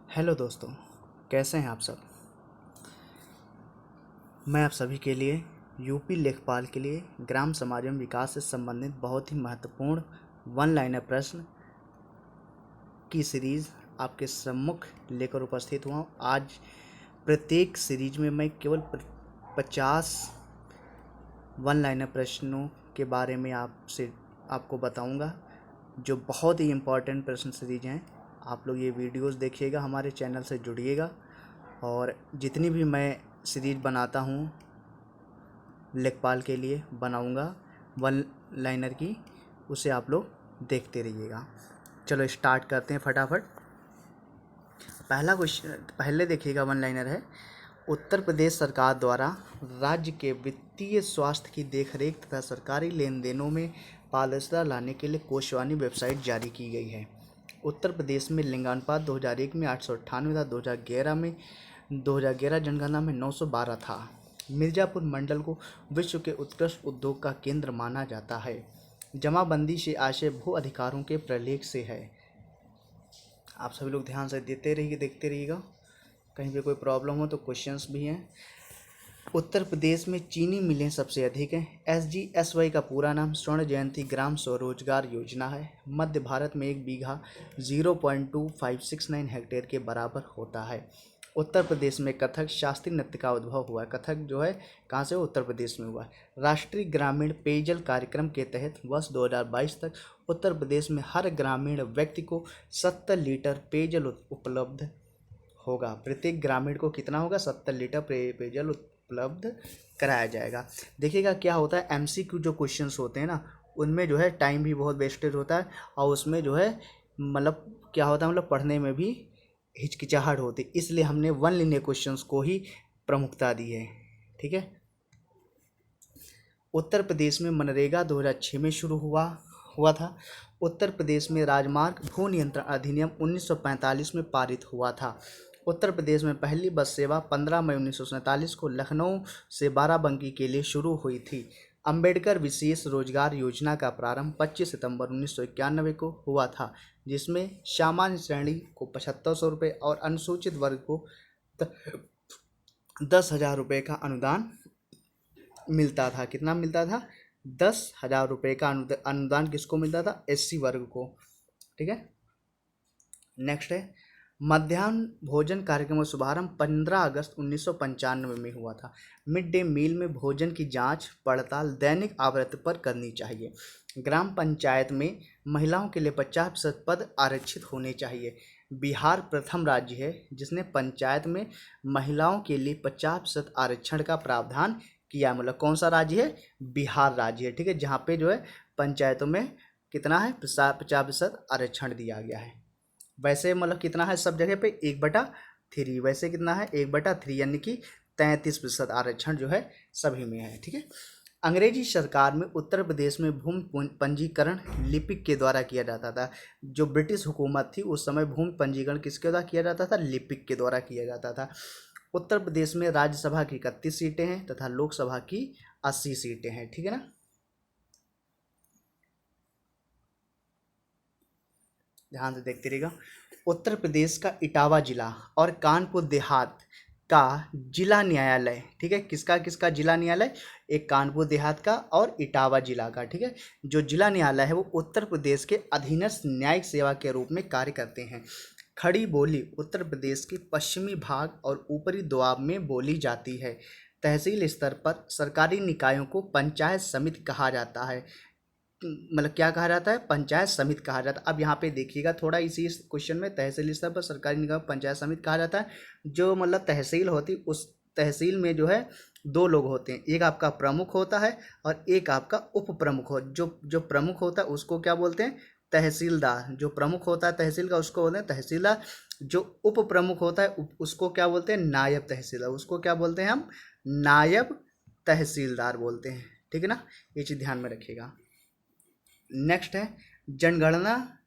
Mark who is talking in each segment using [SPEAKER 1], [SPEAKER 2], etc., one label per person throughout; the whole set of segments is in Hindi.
[SPEAKER 1] हेलो दोस्तों, कैसे हैं आप सब। मैं आप सभी के लिए यूपी लेखपाल के लिए ग्राम समाज एवं विकास से संबंधित बहुत ही महत्वपूर्ण वन लाइनर प्रश्न की सीरीज़ आपके सम्मुख लेकर उपस्थित हुआ हूँ। आज प्रत्येक सीरीज में मैं केवल 50 वन लाइनर प्रश्नों के बारे में आपको बताऊंगा, जो बहुत ही इम्पोर्टेंट प्रश्न सीरीज हैं। आप लोग ये वीडियोस देखिएगा, हमारे चैनल से जुड़िएगा और जितनी भी मैं सीरीज बनाता हूँ लेखपाल के लिए बनाऊंगा वन लाइनर की, उसे आप लोग देखते रहिएगा। चलो स्टार्ट करते हैं फटाफट। पहला क्वेश्चन पहले देखिएगा, वन लाइनर है। उत्तर प्रदेश सरकार द्वारा राज्य के वित्तीय स्वास्थ्य की देखरेख तथा सरकारी लेन देनों में पारदर्शिता लाने के लिए कोशवानी वेबसाइट जारी की गई है। उत्तर प्रदेश में लिंगानुपात 2001 में 898 था, 2011 जनगणना में 912 था। मिर्जापुर मंडल को विश्व के उत्कृष्ट उद्योग का केंद्र माना जाता है। जमाबंदी से आशय भू अधिकारों के प्रलेख से है। आप सभी लोग ध्यान से देखते रहिएगा, कहीं पे कोई प्रॉब्लम हो तो क्वेश्चंस भी हैं। उत्तर प्रदेश में चीनी मिलें सबसे अधिक हैं। SGSY का पूरा नाम स्वर्ण जयंती ग्राम स्वरोजगार योजना है। मध्य भारत में एक बीघा 0.2569 हेक्टेयर के बराबर होता है। उत्तर प्रदेश में कथक शास्त्रीय नृत्य का उद्भव हुआ है। कथक जो है कहाँ से, उत्तर प्रदेश में हुआ है। राष्ट्रीय ग्रामीण पेयजल कार्यक्रम के तहत वर्ष 2022 तक उत्तर प्रदेश में हर ग्रामीण व्यक्ति को 70 लीटर पेयजल उपलब्ध होगा। प्रत्येक ग्रामीण को कितना होगा, 70 लीटर पेयजल उपलब्ध कराया जाएगा। देखिएगा क्या होता है, MCQ जो क्वेश्चंस होते हैं ना, उनमें जो है टाइम भी बहुत वेस्टेज होता है और उसमें जो है मतलब क्या होता है, मतलब पढ़ने में भी हिचकिचाहट होती है। इसलिए हमने वन लाइनर क्वेश्चंस को ही प्रमुखता दी है। ठीक है। उत्तर प्रदेश में मनरेगा 2006 में शुरू हुआ था। उत्तर प्रदेश में राजमार्ग भू नियंत्रण अधिनियम 1945 में पारित हुआ था। उत्तर प्रदेश में पहली बस सेवा 15 मई 1947 को लखनऊ से बाराबंकी के लिए शुरू हुई थी। अंबेडकर विशेष रोजगार योजना का प्रारंभ 25 सितंबर 1991 को हुआ था, जिसमें सामान्य श्रेणी को 7500 रुपये और अनुसूचित वर्ग को 10,000 रुपये का अनुदान मिलता था। कितना मिलता था, 10,000 रुपये का अनुदान किसको मिलता था, SC वर्ग को। ठीक है। नेक्स्ट है, मध्याह्न भोजन कार्यक्रम का शुभारंभ 15 अगस्त 1995 में हुआ था। मिड डे मील में भोजन की जांच पड़ताल दैनिक आवृत्ति पर करनी चाहिए। ग्राम पंचायत में महिलाओं के लिए 50% पद आरक्षित होने चाहिए। बिहार प्रथम राज्य है जिसने पंचायत में महिलाओं के लिए 50% आरक्षण का प्रावधान किया। मतलब कौन सा राज्य है, बिहार राज्य है। ठीक है, जहाँ पे जो है पंचायतों में कितना है, 50% आरक्षण दिया गया है। वैसे मतलब कितना है सब जगह पे, 1/3। वैसे कितना है, 1/3, यानी कि 33% आरक्षण जो है सभी में है। ठीक है। अंग्रेजी सरकार में उत्तर प्रदेश में भूमि पंजीकरण लिपिक के द्वारा किया जाता था। जो ब्रिटिश हुकूमत थी उस समय भूमि पंजीकरण किसके द्वारा किया जाता था, लिपिक के द्वारा किया जाता था। उत्तर प्रदेश में राज्यसभा की 31 सीटें हैं तथा लोकसभा की 80 सीटें हैं। ठीक है ना, ध्यान से देखते रहिएगा। उत्तर प्रदेश का इटावा जिला और कानपुर देहात का जिला न्यायालय, ठीक है, किसका किसका जिला न्यायालय, एक कानपुर देहात का और इटावा जिला का। ठीक है, जो जिला न्यायालय है वो उत्तर प्रदेश के अधीनस्थ न्यायिक सेवा के रूप में कार्य करते हैं। खड़ी बोली उत्तर प्रदेश के पश्चिमी भाग और ऊपरी दोआब में बोली जाती है। तहसील स्तर पर सरकारी निकायों को पंचायत समिति कहा जाता है। मतलब क्या कहा जाता है, पंचायत समिति कहा जाता है। अब यहाँ पे देखिएगा थोड़ा, इसी क्वेश्चन में तहसील स्तर पर सरकारी निकाय पंचायत समिति कहा जाता है। जो मतलब तहसील होती, उस तहसील में जो है 2 लोग होते हैं, एक आपका प्रमुख होता है और एक आपका उप प्रमुख हो। जो प्रमुख होता है उसको क्या बोलते हैं, तहसीलदार। जो प्रमुख होता है तहसील का उसको बोलते हैं तहसीलदार। जो उप प्रमुख होता है उसको क्या बोलते हैं, नायब तहसीलदार। उसको क्या बोलते हैं हम, नायब तहसीलदार बोलते हैं। ठीक है ना, ये चीज़ ध्यान में रखिएगा। नेक्स्ट है, जनगणना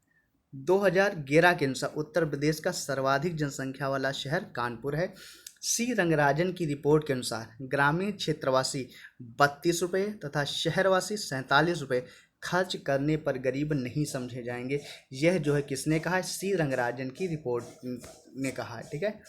[SPEAKER 1] 2011 के अनुसार उत्तर प्रदेश का सर्वाधिक जनसंख्या वाला शहर कानपुर है। सी रंगराजन की रिपोर्ट के अनुसार ग्रामीण क्षेत्रवासी 32 रुपये तथा शहरवासी 47 रुपये खर्च करने पर गरीब नहीं समझे जाएंगे। यह जो है किसने कहा है, सी रंगराजन की रिपोर्ट ने कहा है। ठीक है।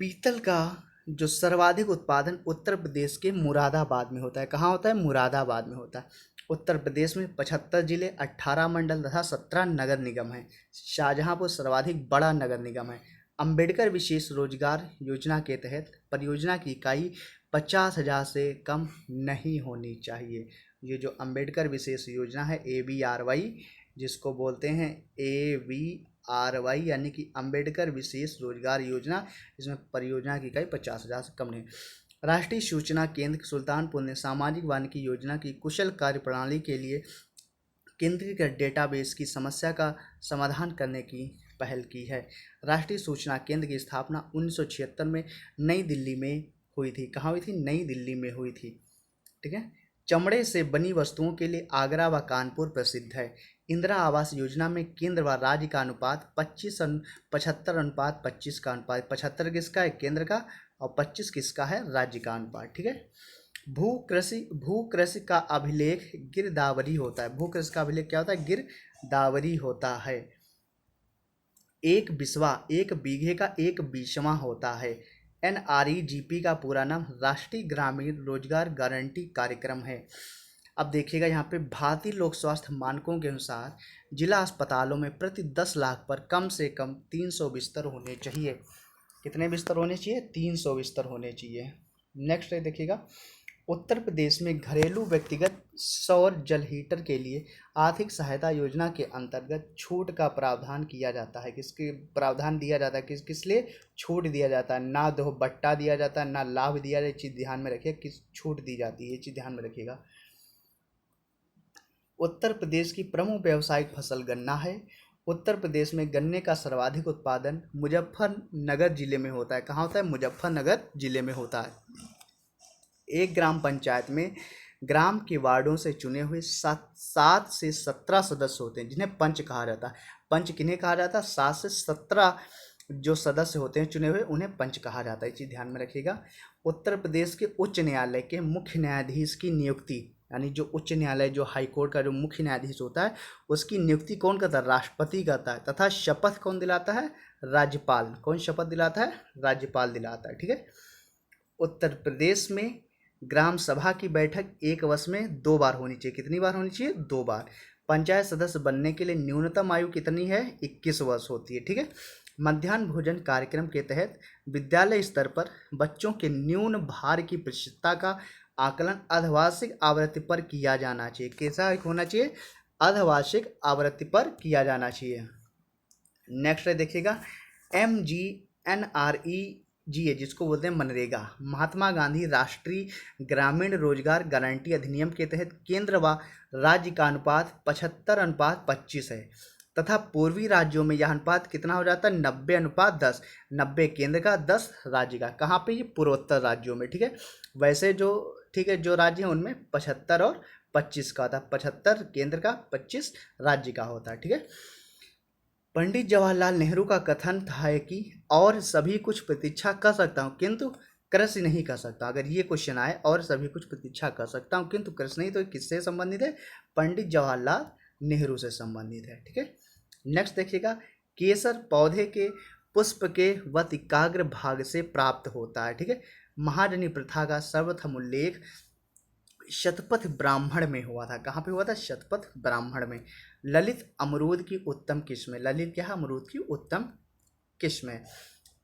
[SPEAKER 1] पीतल का जो सर्वाधिक उत्पादन उत्तर प्रदेश के मुरादाबाद में होता है। कहाँ होता है, मुरादाबाद में होता है। उत्तर प्रदेश में 75 जिले, 18 मंडल तथा 17 नगर निगम हैं। शाहजहांपुर सर्वाधिक बड़ा नगर निगम है। अंबेडकर विशेष रोजगार योजना के तहत परियोजना की इकाई 50,000 से कम नहीं होनी चाहिए। ये जो अंबेडकर विशेष योजना है ABRY, जिसको बोलते हैं ABRY यानी कि अंबेडकर विशेष रोजगार योजना, इसमें परियोजना की इकाई 50,000 से कम नहीं। राष्ट्रीय सूचना केंद्र सुल्तानपुर ने सामाजिक वानिकी योजना की कुशल कार्यप्रणाली के लिए केंद्रीकृत डेटाबेस की समस्या का समाधान करने की पहल की है। राष्ट्रीय सूचना केंद्र की स्थापना 1976 में नई दिल्ली में हुई थी। कहाँ हुई थी, नई दिल्ली में हुई थी। ठीक है। चमड़े से बनी वस्तुओं के लिए आगरा व कानपुर प्रसिद्ध है। इंदिरा आवास योजना में केंद्र व राज्य का अनुपात 75:25 का अनुपात, 75 किसका है, केंद्र का, और 25 किसका है, राज्य का अनुपात। ठीक है। भू कृषि का अभिलेख गिरदावरी होता है। भू कृषि का अभिलेख क्या होता है, गिरदावरी होता है। एक बिस्वा एक बीघे का एक बीसवां होता है। NREGP का पूरा नाम राष्ट्रीय ग्रामीण रोजगार गारंटी कार्यक्रम है। अब देखिएगा यहाँ पे भारतीय लोक स्वास्थ्य मानकों के अनुसार जिला अस्पतालों में प्रति 10 लाख पर कम से कम 300 बिस्तर होने चाहिए। कितने बिस्तर होने चाहिए, 300 बिस्तर होने चाहिए। नेक्स्ट है देखिएगा, उत्तर प्रदेश में घरेलू व्यक्तिगत सौर जल हीटर के लिए आर्थिक सहायता योजना के अंतर्गत छूट का प्रावधान किया जाता है। किसके प्रावधान दिया जाता है, किस लिए छूट दिया जाता है, ना दो बट्टा दिया जाता है, ना लाभ दिया जाए। चीज़ ध्यान में रखिए, किस छूट दी जाती है, ये चीज़ ध्यान में रखिएगा। उत्तर प्रदेश की प्रमुख व्यावसायिक फसल गन्ना है। उत्तर प्रदेश में गन्ने का सर्वाधिक उत्पादन मुजफ्फरनगर जिले में होता है। कहाँ होता है, मुजफ्फरनगर जिले में होता है। एक ग्राम पंचायत में ग्राम के वार्डों से चुने हुए 7 से 17 सदस्य होते हैं, जिन्हें पंच कहा जाता है। पंच किन्हें कहा जाता है, 7 से 17 जो सदस्य होते हैं चुने हुए, उन्हें पंच कहा जाता है। ये चीज़ ध्यान में रखिएगा। उत्तर प्रदेश के उच्च न्यायालय के मुख्य न्यायाधीश की नियुक्ति, यानी जो उच्च न्यायालय, जो हाईकोर्ट का जो मुख्य न्यायाधीश होता है, उसकी नियुक्ति कौन करता है, राष्ट्रपति करता है। तथा शपथ कौन दिलाता है, राज्यपाल। कौन शपथ दिलाता है, राज्यपाल दिलाता है। ठीक है। उत्तर प्रदेश में ग्राम सभा की बैठक एक वर्ष में 2 बार होनी चाहिए। कितनी बार होनी चाहिए, 2 बार। पंचायत सदस्य बनने के लिए न्यूनतम आयु कितनी है, 21 वर्ष होती है। ठीक है। मध्याह्न भोजन कार्यक्रम के तहत विद्यालय स्तर पर बच्चों के न्यून भार की प्रतिशतता का आकलन अर्धवार्षिक आवृत्ति पर किया जाना चाहिए। कैसा होना चाहिए, अर्धवार्षिक आवृत्ति पर किया जाना चाहिए। नेक्स्ट है देखिएगा, MGNREGA, जिसको बोलते हैं मनरेगा, महात्मा गांधी राष्ट्रीय ग्रामीण रोजगार गारंटी अधिनियम के तहत केंद्र व राज्य का अनुपात 75:25 है तथा पूर्वी राज्यों में यह अनुपात कितना हो जाता है, 90:10। 90 केंद्र का, 10 राज्य का। कहाँ पे, ये पूर्वोत्तर राज्यों में। ठीक है। वैसे जो, ठीक है, जो राज्य हैं उनमें 75 और 25 का होता है। 75 केंद्र का, 25 राज्य का होता है। ठीक है। पंडित जवाहरलाल नेहरू का कथन था कि और सभी कुछ प्रतीक्षा कर सकता हूँ किंतु कृषि नहीं कर सकता। अगर ये क्वेश्चन आए, और सभी कुछ प्रतीक्षा कर सकता हूँ किंतु कृषि नहीं, तो किससे संबंधित है, पंडित जवाहरलाल नेहरू से संबंधित है। ठीक है। नेक्स्ट देखिएगा, केसर पौधे के पुष्प के वतिकाग्र भाग से प्राप्त होता है। ठीक है। महाजनी प्रथा का सर्वप्रथम उल्लेख शतपथ ब्राह्मण में हुआ था। कहाँ पे हुआ था, शतपथ ब्राह्मण में। ललित अमरूद की उत्तम किस्में, ललित क्या है, अमरूद की उत्तम किस्में।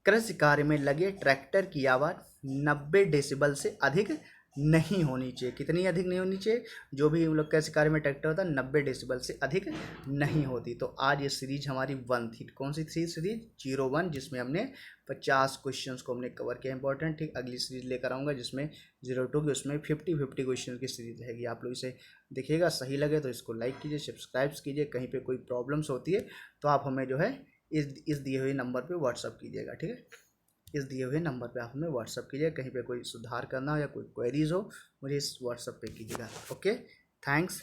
[SPEAKER 1] कृषि कार्य में लगे ट्रैक्टर की आवाज़ 90 डेसिबल से अधिक नहीं होनी चाहिए। कितनी अधिक नहीं होनी चाहिए, जो भी हम लोग कृषि कार्य में ट्रैक्टर होता है 90 डेसिबल से अधिक नहीं होती। तो आज ये सीरीज हमारी 1 थी। कौन सी थी सीरीज, 01, जिसमें हमने 50 क्वेश्चंस को हमने कवर किया इंपॉर्टेंट। ठीक, अगली सीरीज लेकर आऊँगा जिसमें 02 की, उसमें 50 क्वेश्चन की सीरीज रहेगी। आप लोग इसे देखिएगा, सही लगे तो इसको लाइक कीजिए, सब्सक्राइब कीजिए। कहीं पर कोई प्रॉब्लम्स होती है तो आप हमें जो है इस दिए हुए नंबर पे व्हाट्सअप कीजिएगा। ठीक है। इस दिए हुए नंबर पे आप हमें व्हाट्सअप कीजिए। कहीं पे कोई सुधार करना हो या कोई क्वेरीज हो, मुझे इस व्हाट्सअप पे कीजिएगा। Okay, thanks.